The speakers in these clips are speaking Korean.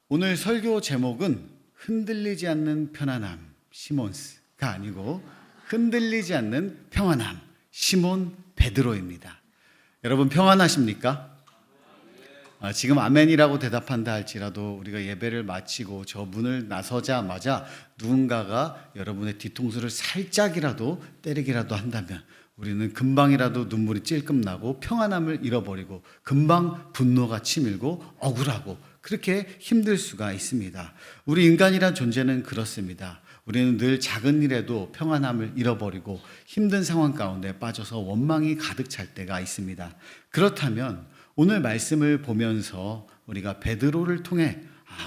오늘 설교 제목은 흔들리지 않는 편안함 시몬스가 아니고 흔들리지 않는 평안함 시몬 베드로입니다. 여러분 평안하십니까? 지금 아멘이라고 대답한다 할지라도 우리가 예배를 마치고 저 문을 나서자마자 누군가가 여러분의 뒤통수를 살짝이라도 때리기라도 한다면 우리는 금방이라도 눈물이 찔끔 나고 평안함을 잃어버리고 금방 분노가 치밀고 억울하고 그렇게 힘들 수가 있습니다. 우리 인간이란 존재는 그렇습니다. 우리는 늘 작은 일에도 평안함을 잃어버리고 힘든 상황 가운데 빠져서 원망이 가득 찰 때가 있습니다. 그렇다면 오늘 말씀을 보면서 우리가 베드로를 통해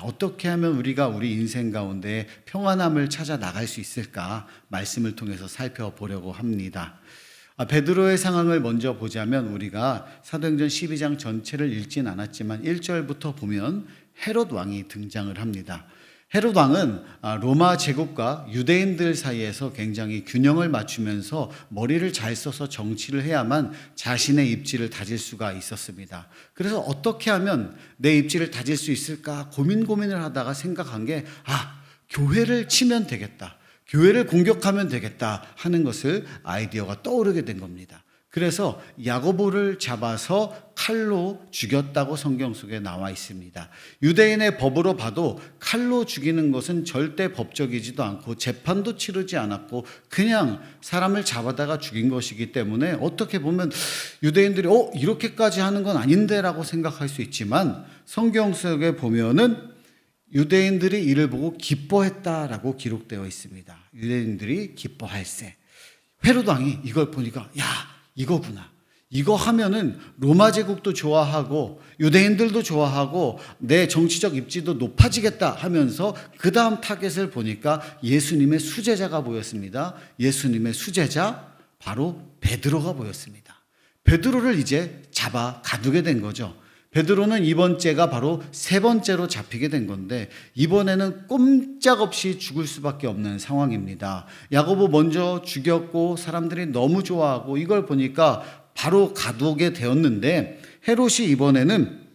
어떻게 하면 우리가 우리 인생 가운데 평안함을 찾아 나갈 수 있을까 말씀을 통해서 살펴보려고 합니다. 베드로의 상황을 먼저 보자면 우리가 사도행전 12장 전체를 읽진 않았지만 1절부터 보면 헤롯 왕이 등장을 합니다. 헤롯 왕은 로마 제국과 유대인들 사이에서 굉장히 균형을 맞추면서 머리를 잘 써서 정치를 해야만 자신의 입지를 다질 수가 있었습니다. 그래서 어떻게 하면 내 입지를 다질 수 있을까 고민을 하다가 생각한 게 교회를 치면 되겠다. 교회를 공격하면 되겠다 하는 것을 아이디어가 떠오르게 된 겁니다. 그래서 야고보를 잡아서 칼로 죽였다고 성경 속에 나와 있습니다. 유대인의 법으로 봐도 칼로 죽이는 것은 절대 법적이지도 않고 재판도 치르지 않았고 그냥 사람을 잡아다가 죽인 것이기 때문에 어떻게 보면 유대인들이 이렇게까지 하는 건 아닌데 라고 생각할 수 있지만 성경 속에 보면은 유대인들이 이를 보고 기뻐했다라고 기록되어 있습니다. 유대인들이 기뻐할세. 헤롯 왕이 이걸 보니까 이거구나. 이거 하면은 로마 제국도 좋아하고 유대인들도 좋아하고 내 정치적 입지도 높아지겠다 하면서 그 다음 타겟을 보니까 예수님의 수제자가 보였습니다. 예수님의 수제자 바로 베드로가 보였습니다. 베드로를 이제 잡아 가두게 된 거죠. 베드로는 이번째가 바로 세 번째로 잡히게 된 건데 이번에는 꼼짝없이 죽을 수밖에 없는 상황입니다. 야고보 먼저 죽였고 사람들이 너무 좋아하고 이걸 보니까 바로 가두게 되었는데 헤롯이 이번에는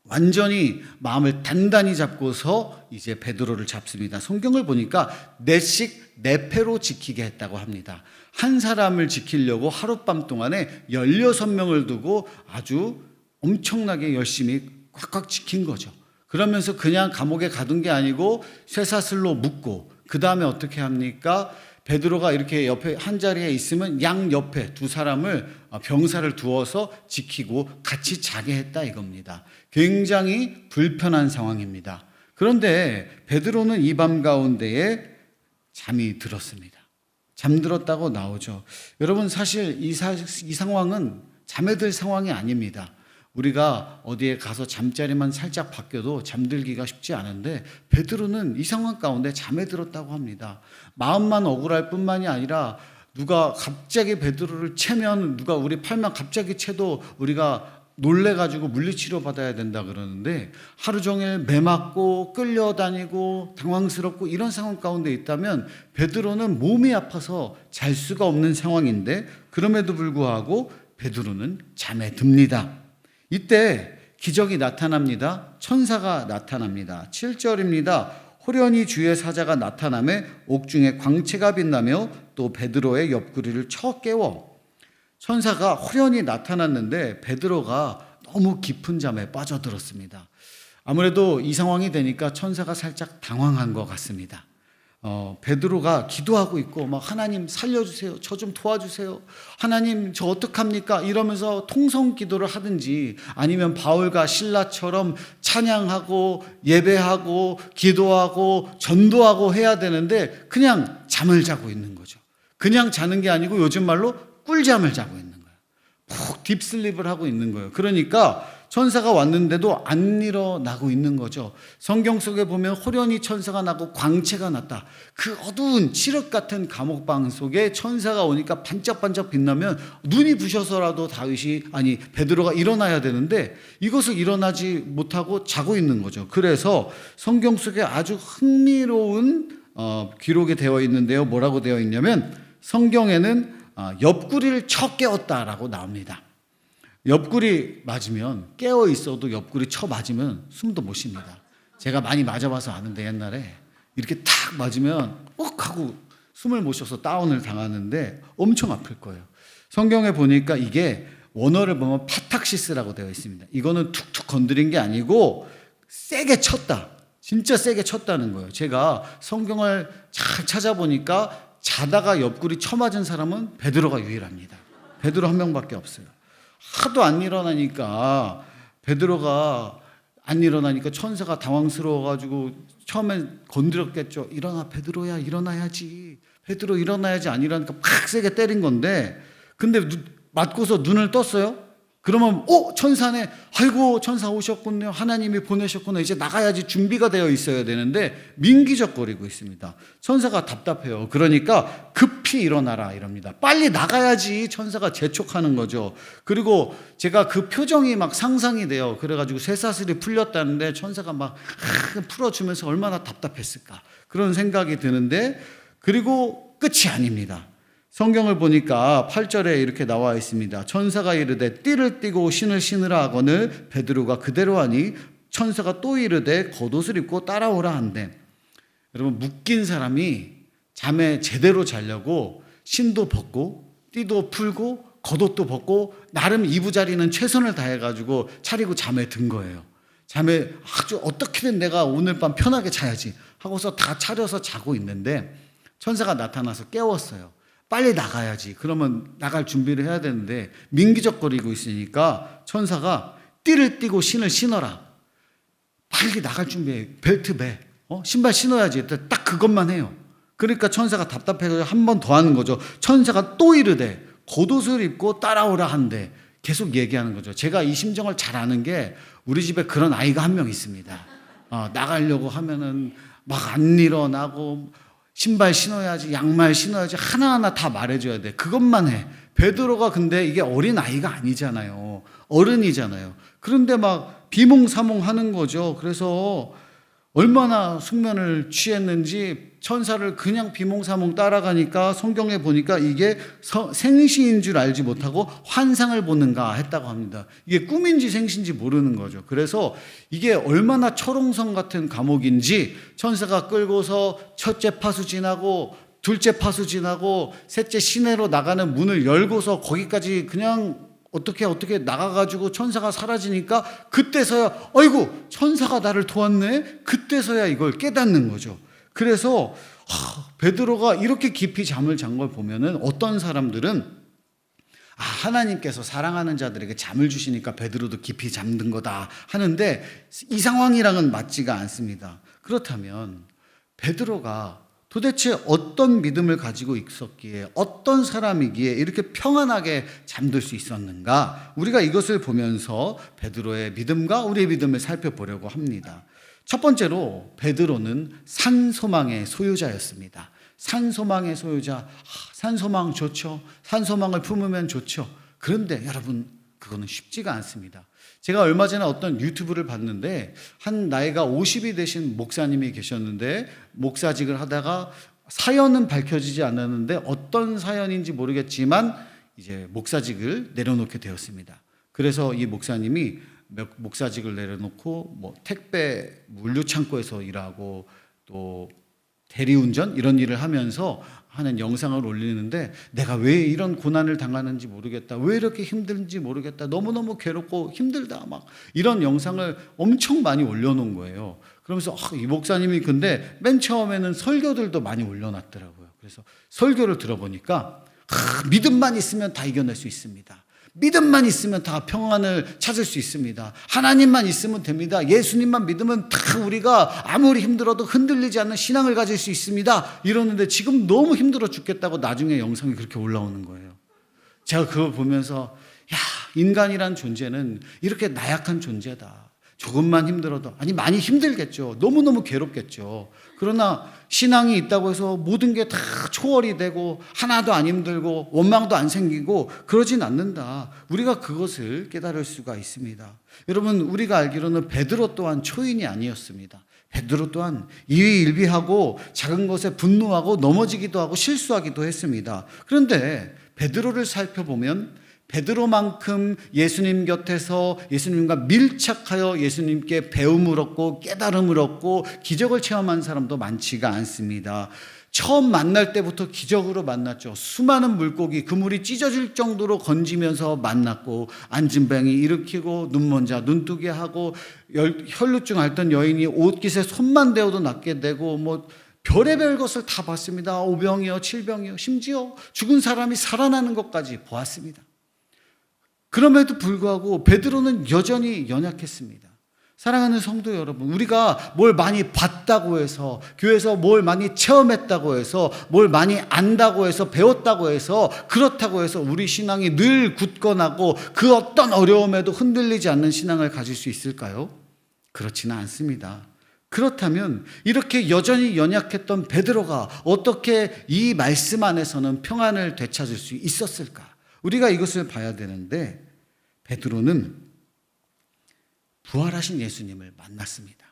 완전히 마음을 단단히 잡고서 이제 베드로를 잡습니다. 성경을 보니까 네 패로 지키게 했다고 합니다. 한 사람을 지키려고 하룻밤 동안에 16명을 두고 아주 엄청나게 열심히 꽉꽉 지킨 거죠. 그러면서 그냥 감옥에 가둔 게 아니고 쇠사슬로 묶고 그 다음에 어떻게 합니까? 베드로가 이렇게 옆에 한 자리에 있으면 양 옆에 두 사람을 병사를 두어서 지키고 같이 자게 했다 이겁니다. 굉장히 불편한 상황입니다. 그런데 베드로는 이 밤 가운데에 잠이 들었습니다. 잠들었다고 나오죠. 여러분 사실 이 상황은 잠에 들 상황이 아닙니다. 우리가 어디에 가서 잠자리만 살짝 바뀌어도 잠들기가 쉽지 않은데 베드로는 이 상황 가운데 잠에 들었다고 합니다. 마음만 억울할 뿐만이 아니라 누가 갑자기 베드로를 채면 누가 우리 팔만 갑자기 채도 우리가 놀래가지고 물리치료 받아야 된다 그러는데 하루 종일 매 맞고 끌려다니고 당황스럽고 이런 상황 가운데 있다면 베드로는 몸이 아파서 잘 수가 없는 상황인데 그럼에도 불구하고 베드로는 잠에 듭니다. 이때 기적이 나타납니다. 천사가 나타납니다. 7절입니다. 호련히 주의 사자가 나타나매 옥중에 광채가 빛나며 또 베드로의 옆구리를 쳐 깨워. 천사가 호련히 나타났는데 베드로가 너무 깊은 잠에 빠져들었습니다. 아무래도 이 상황이 되니까 천사가 살짝 당황한 것 같습니다. 베드로가 기도하고 있고 막 하나님 살려주세요. 저 좀 도와주세요. 하나님 저 어떡합니까? 이러면서 통성 기도를 하든지 아니면 바울과 실라처럼 찬양하고 예배하고 기도하고 전도하고 해야 되는데 그냥 잠을 자고 있는 거죠. 그냥 자는 게 아니고 요즘 말로 꿀잠을 자고 있는 거예요. 푹 딥슬립을 하고 있는 거예요. 그러니까 천사가 왔는데도 안 일어나고 있는 거죠. 성경 속에 보면 호련히 천사가 나고 광채가 났다. 그 어두운 칠흑 같은 감옥방 속에 천사가 오니까 반짝반짝 빛나면 눈이 부셔서라도 베드로가 일어나야 되는데 이것을 일어나지 못하고 자고 있는 거죠. 그래서 성경 속에 아주 흥미로운 기록이 되어 있는데요. 뭐라고 되어 있냐면 성경에는 옆구리를 쳐 깨웠다라고 나옵니다. 옆구리 맞으면 깨어 있어도 옆구리 쳐 맞으면 숨도 못 쉽니다. 제가 많이 맞아봐서 아는데 옛날에 이렇게 탁 맞으면 욱 하고 숨을 못 쉬어서 다운을 당하는데 엄청 아플 거예요. 성경에 보니까 이게 원어를 보면 파탁시스라고 되어 있습니다. 이거는 툭툭 건드린 게 아니고 세게 쳤다. 진짜 세게 쳤다는 거예요. 제가 성경을 잘 찾아보니까 자다가 옆구리 쳐맞은 사람은 베드로가 유일합니다. 베드로 한 명밖에 없어요. 하도 안 일어나니까 베드로가 안 일어나니까 천사가 당황스러워가지고 처음엔 건드렸겠죠. 일어나 베드로야, 일어나야지. 베드로 일어나야지. 안 일어나니까 팍 세게 때린 건데, 근데 맞고서 눈을 떴어요. 그러면 천사네. 아이고 천사 오셨군요. 하나님이 보내셨구나. 이제 나가야지 준비가 되어 있어야 되는데 민기적거리고 있습니다. 천사가 답답해요. 그러니까 급히 일어나라 이럽니다. 빨리 나가야지. 천사가 재촉하는 거죠. 그리고 제가 그 표정이 막 상상이 돼요. 그래가지고 쇠사슬이 풀렸다는데 천사가 막 풀어주면서 얼마나 답답했을까 그런 생각이 드는데, 그리고 끝이 아닙니다. 성경을 보니까 8절에 이렇게 나와 있습니다. 천사가 이르되 띠를 띠고 신을 신으라 하거늘 베드로가 그대로 하니 천사가 또 이르되 겉옷을 입고 따라오라 한대. 여러분, 묶인 사람이 잠에 제대로 자려고 신도 벗고 띠도 풀고 겉옷도 벗고 나름 이부자리는 최선을 다해가지고 차리고 잠에 든 거예요. 잠에 아주 어떻게든 내가 오늘 밤 편하게 자야지 하고서 다 차려서 자고 있는데 천사가 나타나서 깨웠어요. 빨리 나가야지. 그러면 나갈 준비를 해야 되는데 민기적거리고 있으니까 천사가 띠를 띠고 신을 신어라. 빨리 나갈 준비해. 벨트 매. 신발 신어야지. 딱 그것만 해요. 그러니까 천사가 답답해서 한 번 더 하는 거죠. 천사가 또 이르되 겉옷을 입고 따라오라 한대. 계속 얘기하는 거죠. 제가 이 심정을 잘 아는 게 우리 집에 그런 아이가 한 명 있습니다. 나가려고 하면은 막 안 일어나고 신발 신어야지, 양말 신어야지, 하나하나 다 말해줘야 돼. 그것만 해. 베드로가 근데 이게 어린 아이가 아니잖아요. 어른이잖아요. 그런데 막 비몽사몽 하는 거죠. 그래서 얼마나 숙면을 취했는지 천사를 그냥 비몽사몽 따라가니까 성경에 보니까 이게 생시인 줄 알지 못하고 환상을 보는가 했다고 합니다. 이게 꿈인지 생시인지 모르는 거죠. 그래서 이게 얼마나 철옹성 같은 감옥인지 천사가 끌고서 첫째 파수 지나고 둘째 파수 지나고 셋째 시내로 나가는 문을 열고서 거기까지 그냥 어떻게 나가가지고 천사가 사라지니까 그때서야 아이고 천사가 나를 도왔네. 그때서야 이걸 깨닫는 거죠. 그래서 베드로가 이렇게 깊이 잠을 잔 걸 보면은 어떤 사람들은 하나님께서 사랑하는 자들에게 잠을 주시니까 베드로도 깊이 잠든 거다 하는데 이 상황이랑은 맞지가 않습니다. 그렇다면 베드로가 도대체 어떤 믿음을 가지고 있었기에 어떤 사람이기에 이렇게 평안하게 잠들 수 있었는가? 우리가 이것을 보면서 베드로의 믿음과 우리의 믿음을 살펴보려고 합니다. 첫 번째로 베드로는 산소망의 소유자였습니다. 산소망의 소유자. 산소망 좋죠. 산소망을 품으면 좋죠. 그런데 여러분, 그거는 쉽지가 않습니다. 제가 얼마 전에 어떤 유튜브를 봤는데 한 나이가 50이 되신 목사님이 계셨는데 목사직을 하다가 사연은 밝혀지지 않았는데 어떤 사연인지 모르겠지만 이제 목사직을 내려놓게 되었습니다. 그래서 이 목사님이 목사직을 내려놓고 택배 물류 창고에서 일하고 또 대리운전 이런 일을 하면서 하는 영상을 올리는데 내가 왜 이런 고난을 당하는지 모르겠다. 왜 이렇게 힘든지 모르겠다. 너무너무 괴롭고 힘들다. 막 이런 영상을 엄청 많이 올려놓은 거예요. 그러면서 이 목사님이 근데 맨 처음에는 설교들도 많이 올려놨더라고요. 그래서 설교를 들어보니까 믿음만 있으면 다 이겨낼 수 있습니다. 믿음만 있으면 다 평안을 찾을 수 있습니다. 하나님만 있으면 됩니다. 예수님만 믿으면 다 우리가 아무리 힘들어도 흔들리지 않는 신앙을 가질 수 있습니다. 이러는데 지금 너무 힘들어 죽겠다고 나중에 영상이 그렇게 올라오는 거예요. 제가 그걸 보면서 인간이란 존재는 이렇게 나약한 존재다. 조금만 힘들어도 많이 힘들겠죠. 너무너무 괴롭겠죠. 그러나 신앙이 있다고 해서 모든 게 다 초월이 되고 하나도 안 힘들고 원망도 안 생기고 그러진 않는다. 우리가 그것을 깨달을 수가 있습니다. 여러분, 우리가 알기로는 베드로 또한 초인이 아니었습니다. 베드로 또한 이의일비하고 작은 것에 분노하고 넘어지기도 하고 실수하기도 했습니다. 그런데 베드로를 살펴보면 베드로만큼 예수님 곁에서 예수님과 밀착하여 예수님께 배움을 얻고 깨달음을 얻고 기적을 체험한 사람도 많지가 않습니다. 처음 만날 때부터 기적으로 만났죠. 수많은 물고기, 그물이 찢어질 정도로 건지면서 만났고, 안진뱅이 일으키고, 눈먼 자 눈뜨게 하고, 혈루증 앓던 여인이 옷깃에 손만 대어도 낫게 되고, 별의별 것을 다 봤습니다. 5병이요 7병이요 심지어 죽은 사람이 살아나는 것까지 보았습니다. 그럼에도 불구하고 베드로는 여전히 연약했습니다. 사랑하는 성도 여러분, 우리가 뭘 많이 봤다고 해서, 교회에서 뭘 많이 체험했다고 해서, 뭘 많이 안다고 해서, 배웠다고 해서, 그렇다고 해서 우리 신앙이 늘 굳건하고 그 어떤 어려움에도 흔들리지 않는 신앙을 가질 수 있을까요? 그렇지는 않습니다. 그렇다면 이렇게 여전히 연약했던 베드로가 어떻게 이 말씀 안에서는 평안을 되찾을 수 있었을까? 우리가 이것을 봐야 되는데, 베드로는 부활하신 예수님을 만났습니다.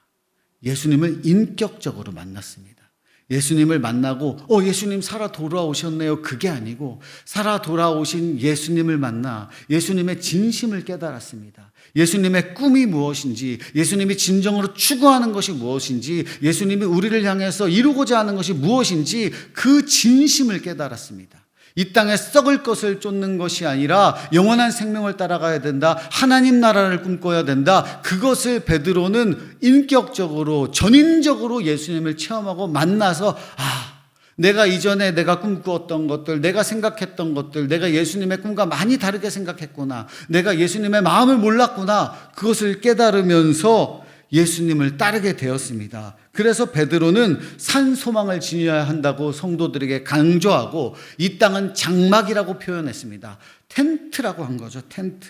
예수님을 인격적으로 만났습니다. 예수님을 만나고 예수님 살아 돌아오셨네요, 그게 아니고 살아 돌아오신 예수님을 만나 예수님의 진심을 깨달았습니다. 예수님의 꿈이 무엇인지, 예수님이 진정으로 추구하는 것이 무엇인지, 예수님이 우리를 향해서 이루고자 하는 것이 무엇인지 그 진심을 깨달았습니다. 이 땅에 썩을 것을 쫓는 것이 아니라 영원한 생명을 따라가야 된다, 하나님 나라를 꿈꿔야 된다, 그것을 베드로는 인격적으로 전인적으로 예수님을 체험하고 만나서 내가 이전에 내가 꿈꾸었던 것들, 내가 생각했던 것들, 내가 예수님의 꿈과 많이 다르게 생각했구나, 내가 예수님의 마음을 몰랐구나, 그것을 깨달으면서 예수님을 따르게 되었습니다. 그래서 베드로는 산 소망을 지녀야 한다고 성도들에게 강조하고 이 땅은 장막이라고 표현했습니다. 텐트라고 한 거죠. 텐트.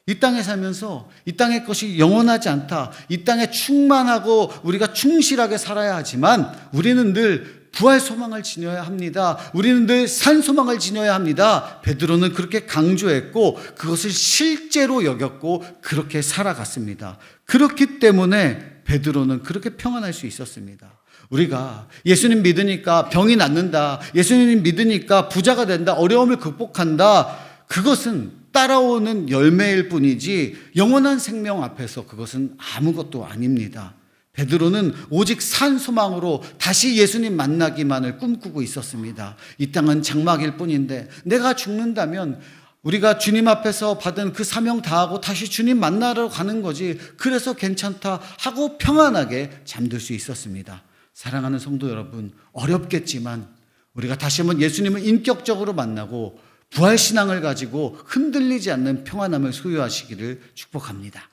이 땅에 살면서 이 땅의 것이 영원하지 않다, 이 땅에 충만하고 우리가 충실하게 살아야 하지만 우리는 늘 부활 소망을 지녀야 합니다. 우리는 늘 산 소망을 지녀야 합니다. 베드로는 그렇게 강조했고 그것을 실제로 여겼고 그렇게 살아갔습니다. 그렇기 때문에 베드로는 그렇게 평안할 수 있었습니다. 우리가 예수님 믿으니까 병이 낫는다, 예수님 믿으니까 부자가 된다, 어려움을 극복한다, 그것은 따라오는 열매일 뿐이지 영원한 생명 앞에서 그것은 아무것도 아닙니다. 베드로는 오직 산 소망으로 다시 예수님 만나기만을 꿈꾸고 있었습니다. 이 땅은 장막일 뿐인데 내가 죽는다면 우리가 주님 앞에서 받은 그 사명 다하고 다시 주님 만나러 가는 거지, 그래서 괜찮다 하고 평안하게 잠들 수 있었습니다. 사랑하는 성도 여러분, 어렵겠지만 우리가 다시 한번 예수님을 인격적으로 만나고 부활신앙을 가지고 흔들리지 않는 평안함을 소유하시기를 축복합니다.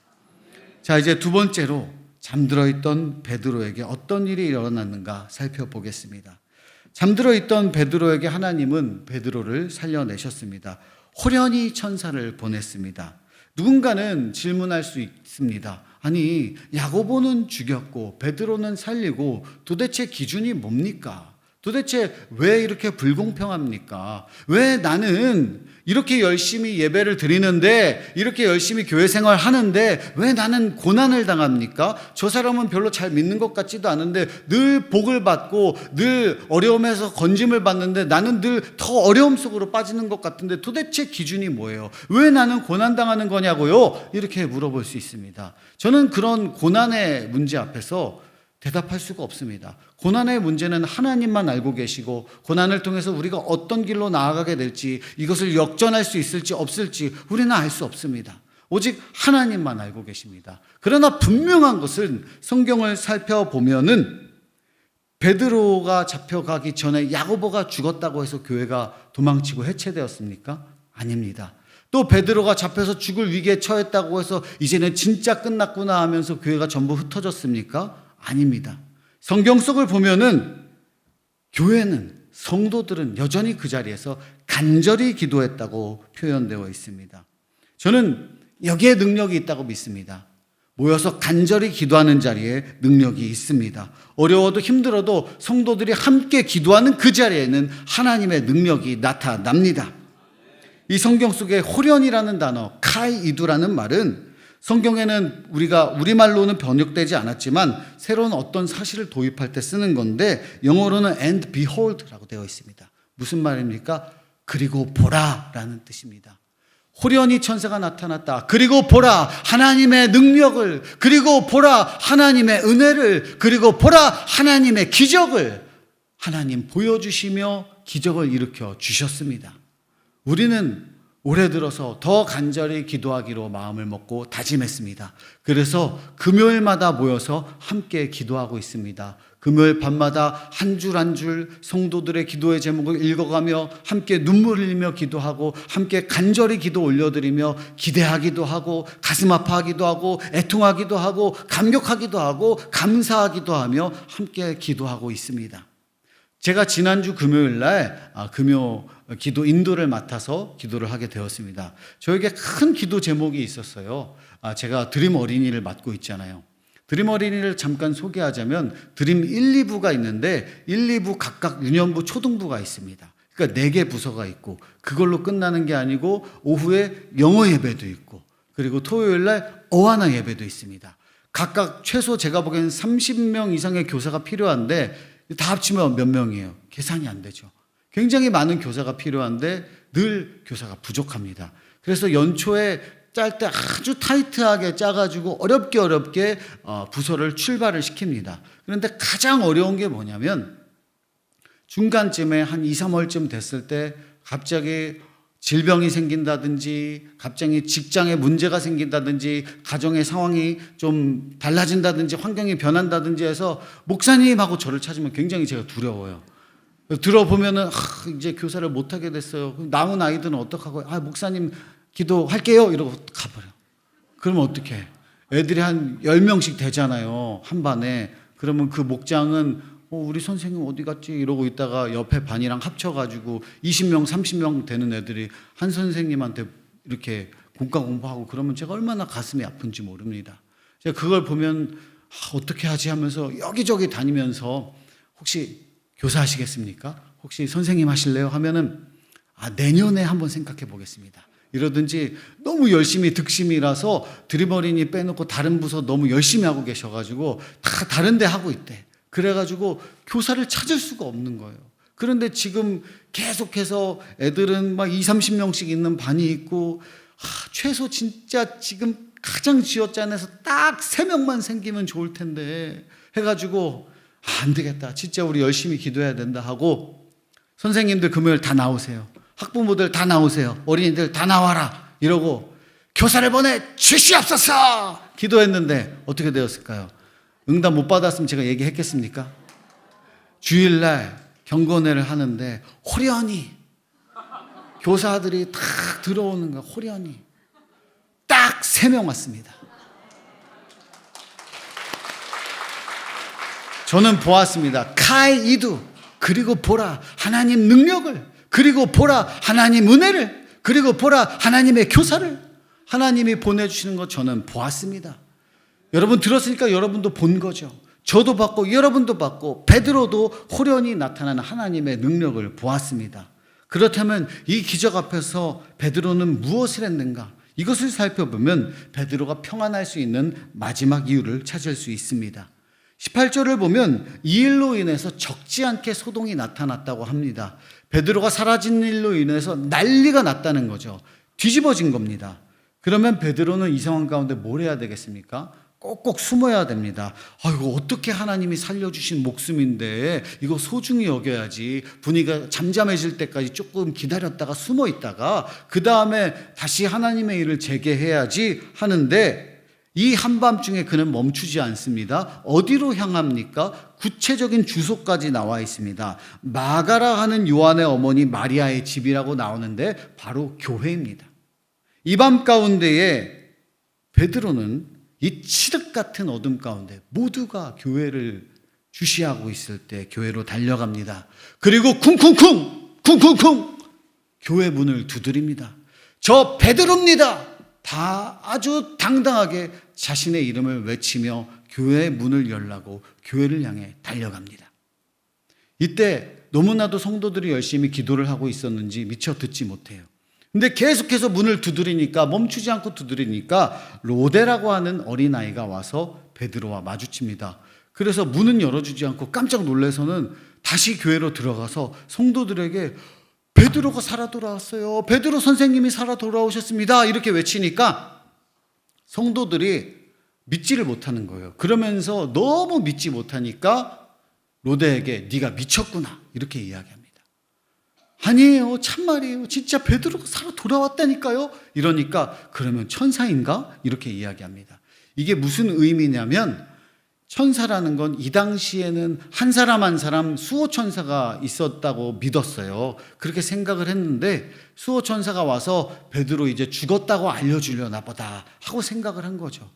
자, 이제 두 번째로 잠들어 있던 베드로에게 어떤 일이 일어났는가 살펴보겠습니다. 잠들어 있던 베드로에게 하나님은 베드로를 살려내셨습니다. 호련히 천사를 보냈습니다. 누군가는 질문할 수 있습니다. 아니, 야고보는 죽였고 베드로는 살리고 도대체 기준이 뭡니까? 도대체 왜 이렇게 불공평합니까? 왜 나는 이렇게 열심히 예배를 드리는데, 이렇게 열심히 교회 생활 하는데 왜 나는 고난을 당합니까? 저 사람은 별로 잘 믿는 것 같지도 않은데 늘 복을 받고 늘 어려움에서 건짐을 받는데 나는 늘 더 어려움 속으로 빠지는 것 같은데 도대체 기준이 뭐예요? 왜 나는 고난당하는 거냐고요? 이렇게 물어볼 수 있습니다. 저는 그런 고난의 문제 앞에서 대답할 수가 없습니다. 고난의 문제는 하나님만 알고 계시고 고난을 통해서 우리가 어떤 길로 나아가게 될지, 이것을 역전할 수 있을지 없을지 우리는 알 수 없습니다. 오직 하나님만 알고 계십니다. 그러나 분명한 것은 성경을 살펴보면은 베드로가 잡혀가기 전에 야고보가 죽었다고 해서 교회가 도망치고 해체되었습니까? 아닙니다. 또 베드로가 잡혀서 죽을 위기에 처했다고 해서 이제는 진짜 끝났구나 하면서 교회가 전부 흩어졌습니까? 아닙니다. 성경 속을 보면은 교회는, 성도들은 여전히 그 자리에서 간절히 기도했다고 표현되어 있습니다. 저는 여기에 능력이 있다고 믿습니다. 모여서 간절히 기도하는 자리에 능력이 있습니다. 어려워도 힘들어도 성도들이 함께 기도하는 그 자리에는 하나님의 능력이 나타납니다. 이 성경 속에 호련이라는 단어, 카이이두라는 말은 성경에는 우리가 우리말로는 번역되지 않았지만 새로운 어떤 사실을 도입할 때 쓰는 건데 영어로는 and behold라고 되어 있습니다. 무슨 말입니까? 그리고 보라라는 뜻입니다. 호련히 천사가 나타났다. 그리고 보라 하나님의 능력을, 그리고 보라 하나님의 은혜를, 그리고 보라 하나님의 기적을 하나님 보여주시며 기적을 일으켜 주셨습니다. 우리는 올해 들어서 더 간절히 기도하기로 마음을 먹고 다짐했습니다. 그래서 금요일마다 모여서 함께 기도하고 있습니다. 금요일 밤마다 한 줄 한 줄 성도들의 기도의 제목을 읽어가며 함께 눈물 흘리며 기도하고 함께 간절히 기도 올려드리며 기대하기도 하고 가슴 아파하기도 하고 애통하기도 하고 감격하기도 하고 감사하기도 하며 함께 기도하고 있습니다. 제가 지난주 금요일 날 금요 기도 인도를 맡아서 기도를 하게 되었습니다. 저에게 큰 기도 제목이 있었어요. 제가 드림 어린이를 맡고 있잖아요. 드림 어린이를 잠깐 소개하자면 드림 1, 2부가 있는데 1, 2부 각각 유년부, 초등부가 있습니다. 그러니까 4개 부서가 있고 그걸로 끝나는 게 아니고 오후에 영어 예배도 있고 그리고 토요일 날 어하나 예배도 있습니다. 각각 최소 제가 보기에는 30명 이상의 교사가 필요한데 다 합치면 몇 명이에요? 계산이 안 되죠. 굉장히 많은 교사가 필요한데 늘 교사가 부족합니다. 그래서 연초에 짤 때 아주 타이트하게 짜가지고 어렵게 부서를 출발을 시킵니다. 그런데 가장 어려운 게 뭐냐면 중간쯤에 한 2, 3월쯤 됐을 때 갑자기 질병이 생긴다든지 갑자기 직장에 문제가 생긴다든지 가정의 상황이 좀 달라진다든지 환경이 변한다든지 해서 목사님하고 저를 찾으면 굉장히 제가 두려워요. 들어보면은 이제 교사를 못하게 됐어요. 남은 아이들은 어떡하고 목사님 기도할게요 이러고 가버려. 그러면 어떡해? 애들이 한 10명씩 되잖아요 한 반에. 그러면 그 목장은 우리 선생님 어디 갔지 이러고 있다가 옆에 반이랑 합쳐가지고 20명 30명 되는 애들이 한 선생님한테 이렇게 공과 공부하고 그러면 제가 얼마나 가슴이 아픈지 모릅니다. 제가 그걸 보면 어떻게 하지 하면서 여기저기 다니면서 혹시 교사 하시겠습니까? 혹시 선생님 하실래요? 하면은 내년에 한번 생각해 보겠습니다 이러든지, 너무 열심히 득심이라서 드림어린이 빼놓고 다른 부서 너무 열심히 하고 계셔가지고 다 다른 데 하고 있대. 그래가지고 교사를 찾을 수가 없는 거예요. 그런데 지금 계속해서 애들은 막 20, 30명씩 있는 반이 있고 최소 진짜 지금 가장 쥐어짜내서 딱 3명만 생기면 좋을 텐데 해가지고 안 되겠다, 진짜 우리 열심히 기도해야 된다 하고 선생님들 금요일 다 나오세요, 학부모들 다 나오세요, 어린이들 다 나와라 이러고 교사를 보내 주시옵소서 기도했는데 어떻게 되었을까요? 응답 못 받았으면 제가 얘기했겠습니까? 주일날 경건회를 하는데 호련히 교사들이 딱 들어오는 거야. 호련히 딱 3명 왔습니다. 저는 보았습니다. 카이 이두, 그리고 보라 하나님 능력을, 그리고 보라 하나님 은혜를, 그리고 보라 하나님의 교사를 하나님이 보내주시는 거 저는 보았습니다. 여러분 들었으니까 여러분도 본 거죠. 저도 봤고 여러분도 봤고 베드로도 호련히 나타나는 하나님의 능력을 보았습니다. 그렇다면 이 기적 앞에서 베드로는 무엇을 했는가? 이것을 살펴보면 베드로가 평안할 수 있는 마지막 이유를 찾을 수 있습니다. 18절을 보면 이 일로 인해서 적지 않게 소동이 나타났다고 합니다. 베드로가 사라진 일로 인해서 난리가 났다는 거죠. 뒤집어진 겁니다. 그러면 베드로는 이 상황 가운데 뭘 해야 되겠습니까? 꼭꼭 숨어야 됩니다. 이거 어떻게 하나님이 살려주신 목숨인데 이거 소중히 여겨야지. 분위기가 잠잠해질 때까지 조금 기다렸다가 숨어 있다가 그 다음에 다시 하나님의 일을 재개해야지 하는데, 이 한밤중에 그는 멈추지 않습니다. 어디로 향합니까? 구체적인 주소까지 나와 있습니다. 마가라 하는 요한의 어머니 마리아의 집이라고 나오는데 바로 교회입니다. 이 밤 가운데에 베드로는 이 칠흑 같은 어둠 가운데 모두가 교회를 주시하고 있을 때 교회로 달려갑니다. 그리고 쿵쿵쿵 교회 문을 두드립니다. 저 베드로입니다. 다 아주 당당하게 자신의 이름을 외치며 교회의 문을 열라고 교회를 향해 달려갑니다. 이때 너무나도 성도들이 열심히 기도를 하고 있었는지 미처 듣지 못해요. 근데 계속해서 문을 두드리니까, 멈추지 않고 두드리니까 로데라고 하는 어린아이가 와서 베드로와 마주칩니다. 그래서 문은 열어주지 않고 깜짝 놀라서는 다시 교회로 들어가서 성도들에게 베드로가 살아 돌아왔어요. 베드로 선생님이 살아 돌아오셨습니다. 이렇게 외치니까 성도들이 믿지를 못하는 거예요. 그러면서 너무 믿지 못하니까 로데에게 네가 미쳤구나 이렇게 이야기합니다. 아니에요, 참말이에요, 진짜 베드로가 살아 돌아왔다니까요. 이러니까 그러면 천사인가? 이렇게 이야기합니다. 이게 무슨 의미냐면 천사라는 건 이 당시에는 한 사람 한 사람 수호천사가 있었다고 믿었어요. 그렇게 생각을 했는데 수호천사가 와서 베드로 이제 죽었다고 알려주려나 보다 하고 생각을 한 거죠.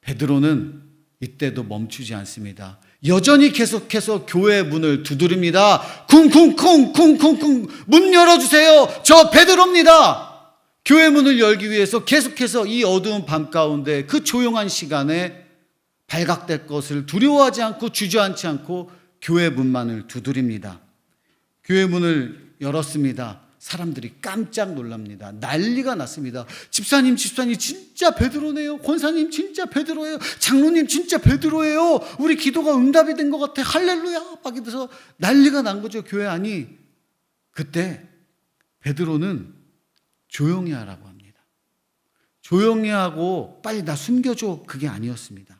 베드로는 이때도 멈추지 않습니다. 여전히 계속해서 교회 문을 두드립니다. 쿵쿵쿵 문 열어주세요. 저 베드로입니다. 교회 문을 열기 위해서 계속해서 이 어두운 밤 가운데 그 조용한 시간에 발각될 것을 두려워하지 않고 주저앉지 않고 교회 문만을 두드립니다. 교회 문을 열었습니다. 사람들이 깜짝 놀랍니다. 난리가 났습니다. 집사님 진짜 베드로네요. 권사님 진짜 베드로예요. 장로님 진짜 베드로예요. 우리 기도가 응답이 된 것 같아. 할렐루야. 막 이래서 난리가 난 거죠, 교회 안이. 그때 베드로는 조용히 하라고 합니다. 조용히 하고 빨리 나 숨겨줘, 그게 아니었습니다.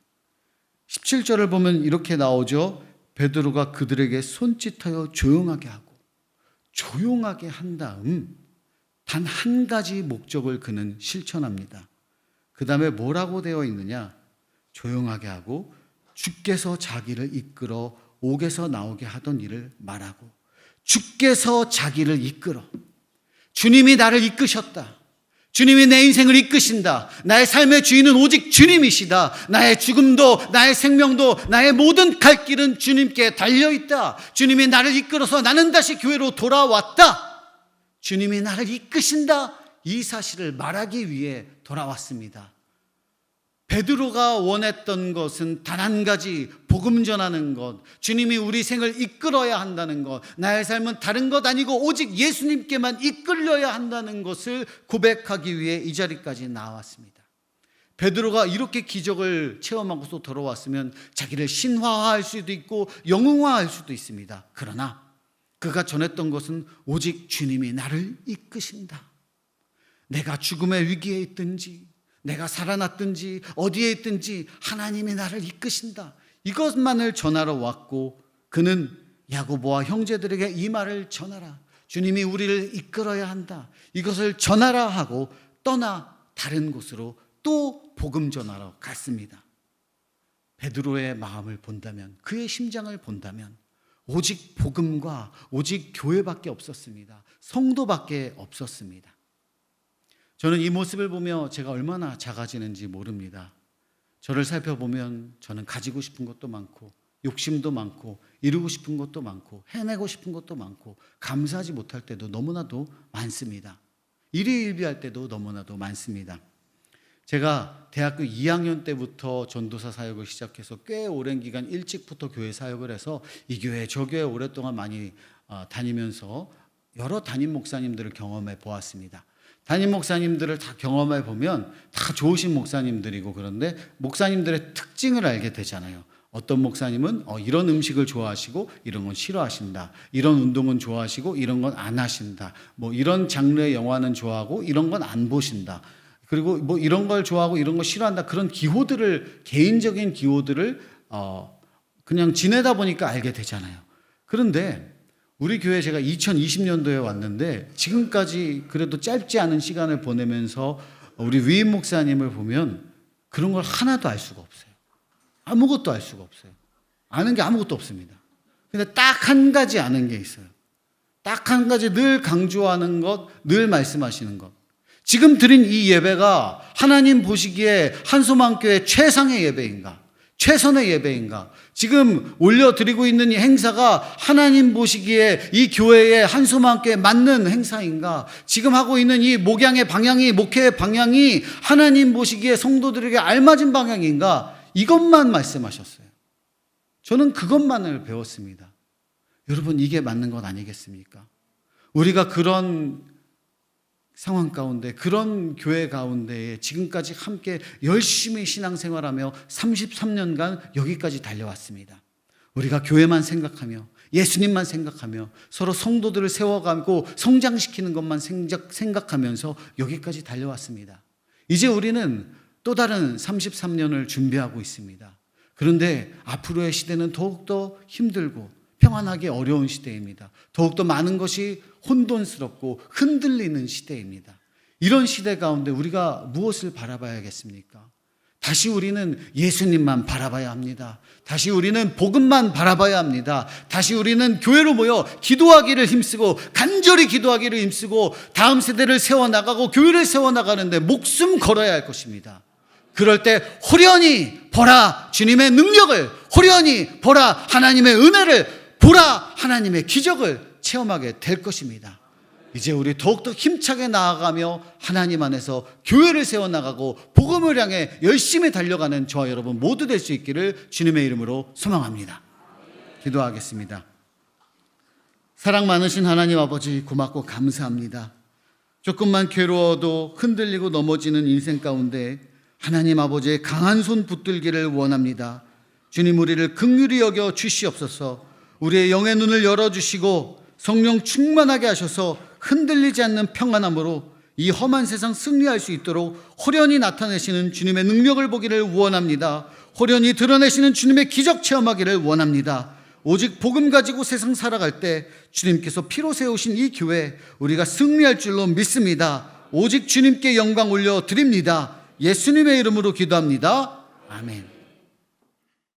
17절을 보면 이렇게 나오죠. 베드로가 그들에게 손짓하여 조용하게 하고, 조용하게 한 다음 단 한 가지 목적을 그는 실천합니다. 그 다음에 뭐라고 되어 있느냐? 조용하게 하고 주께서 자기를 이끌어 옥에서 나오게 하던 일을 말하고, 주께서 자기를 이끌어, 주님이 나를 이끄셨다. 주님이 내 인생을 이끄신다. 나의 삶의 주인은 오직 주님이시다. 나의 죽음도 나의 생명도 나의 모든 갈 길은 주님께 달려있다. 주님이 나를 이끌어서 나는 다시 교회로 돌아왔다. 주님이 나를 이끄신다. 이 사실을 말하기 위해 돌아왔습니다. 베드로가 원했던 것은 단 한 가지, 복음 전하는 것, 주님이 우리 생을 이끌어야 한다는 것, 나의 삶은 다른 것 아니고 오직 예수님께만 이끌려야 한다는 것을 고백하기 위해 이 자리까지 나왔습니다. 베드로가 이렇게 기적을 체험하고서 돌아왔으면 자기를 신화화할 수도 있고 영웅화할 수도 있습니다. 그러나 그가 전했던 것은 오직 주님이 나를 이끄신다. 내가 죽음의 위기에 있든지 내가 살아났든지 어디에 있든지 하나님이 나를 이끄신다. 이것만을 전하러 왔고, 그는 야고보와 형제들에게 이 말을 전하라. 주님이 우리를 이끌어야 한다. 이것을 전하라 하고 떠나 다른 곳으로 또 복음 전하러 갔습니다. 베드로의 마음을 본다면, 그의 심장을 본다면 오직 복음과 오직 교회밖에 없었습니다. 성도밖에 없었습니다. 저는 이 모습을 보며 제가 얼마나 작아지는지 모릅니다. 저를 살펴보면 저는 가지고 싶은 것도 많고 욕심도 많고 이루고 싶은 것도 많고 해내고 싶은 것도 많고 감사하지 못할 때도 너무나도 많습니다. 일희일비할 때도 너무나도 많습니다. 제가 대학교 2학년 때부터 전도사 사역을 시작해서 꽤 오랜 기간 일찍부터 교회 사역을 해서 이 교회 저 교회 오랫동안 많이 다니면서 여러 담임 목사님들을 경험해 보았습니다. 담임 목사님들을 다 경험해 보면 다 좋으신 목사님들이고, 그런데 목사님들의 특징을 알게 되잖아요. 어떤 목사님은 이런 음식을 좋아하시고 이런 건 싫어하신다. 이런 운동은 좋아하시고 이런 건 안 하신다. 뭐 이런 장르의 영화는 좋아하고 이런 건 안 보신다. 그리고 뭐 이런 걸 좋아하고 이런 거 싫어한다. 그런 기호들을, 개인적인 기호들을 그냥 지내다 보니까 알게 되잖아요. 그런데 우리 교회 제가 2020년도에 왔는데 지금까지 그래도 짧지 않은 시간을 보내면서 우리 위임 목사님을 보면 그런 걸 하나도 알 수가 없어요. 아무것도 알 수가 없어요. 아는 게 아무것도 없습니다. 근데 딱 한 가지 아는 게 있어요. 딱 한 가지 늘 강조하는 것, 늘 말씀하시는 것. 지금 드린 이 예배가 하나님 보시기에 한소망교회 최상의 예배인가? 최선의 예배인가? 지금 올려드리고 있는 이 행사가 하나님 보시기에 이 교회의 한소망교회에 맞는 행사인가? 지금 하고 있는 이 목양의 방향이, 목회의 방향이 하나님 보시기에 성도들에게 알맞은 방향인가? 이것만 말씀하셨어요. 저는 그것만을 배웠습니다. 여러분, 이게 맞는 것 아니겠습니까? 우리가 그런 상황 가운데, 그런 교회 가운데에 지금까지 함께 열심히 신앙생활하며 33년간 여기까지 달려왔습니다. 우리가 교회만 생각하며 예수님만 생각하며 서로 성도들을 세워가고 성장시키는 것만 생각하면서 여기까지 달려왔습니다. 이제 우리는 또 다른 33년을 준비하고 있습니다. 그런데 앞으로의 시대는 더욱더 힘들고 평안하기 어려운 시대입니다. 더욱더 많은 것이 혼돈스럽고 흔들리는 시대입니다. 이런 시대 가운데 우리가 무엇을 바라봐야겠습니까? 다시 우리는 예수님만 바라봐야 합니다. 다시 우리는 복음만 바라봐야 합니다. 다시 우리는 교회로 모여 기도하기를 힘쓰고 간절히 기도하기를 힘쓰고 다음 세대를 세워나가고 교회를 세워나가는데 목숨 걸어야 할 것입니다. 그럴 때 호련히 보라 주님의 능력을, 호련히 보라 하나님의 은혜를, 보라 하나님의 기적을 체험하게 될 것입니다. 이제 우리 더욱더 힘차게 나아가며 하나님 안에서 교회를 세워나가고 복음을 향해 열심히 달려가는 저와 여러분 모두 될 수 있기를 주님의 이름으로 소망합니다. 기도하겠습니다. 사랑 많으신 하나님 아버지, 고맙고 감사합니다. 조금만 괴로워도 흔들리고 넘어지는 인생 가운데 하나님 아버지의 강한 손 붙들기를 원합니다. 주님, 우리를 긍휼히 여겨 주시옵소서. 우리의 영의 눈을 열어주시고 성령 충만하게 하셔서 흔들리지 않는 평안함으로 이 험한 세상 승리할 수 있도록 호련히 나타내시는 주님의 능력을 보기를 원합니다. 호련히 드러내시는 주님의 기적 체험하기를 원합니다. 오직 복음 가지고 세상 살아갈 때 주님께서 피로 세우신 이 교회 우리가 승리할 줄로 믿습니다. 오직 주님께 영광 올려 드립니다. 예수님의 이름으로 기도합니다. 아멘.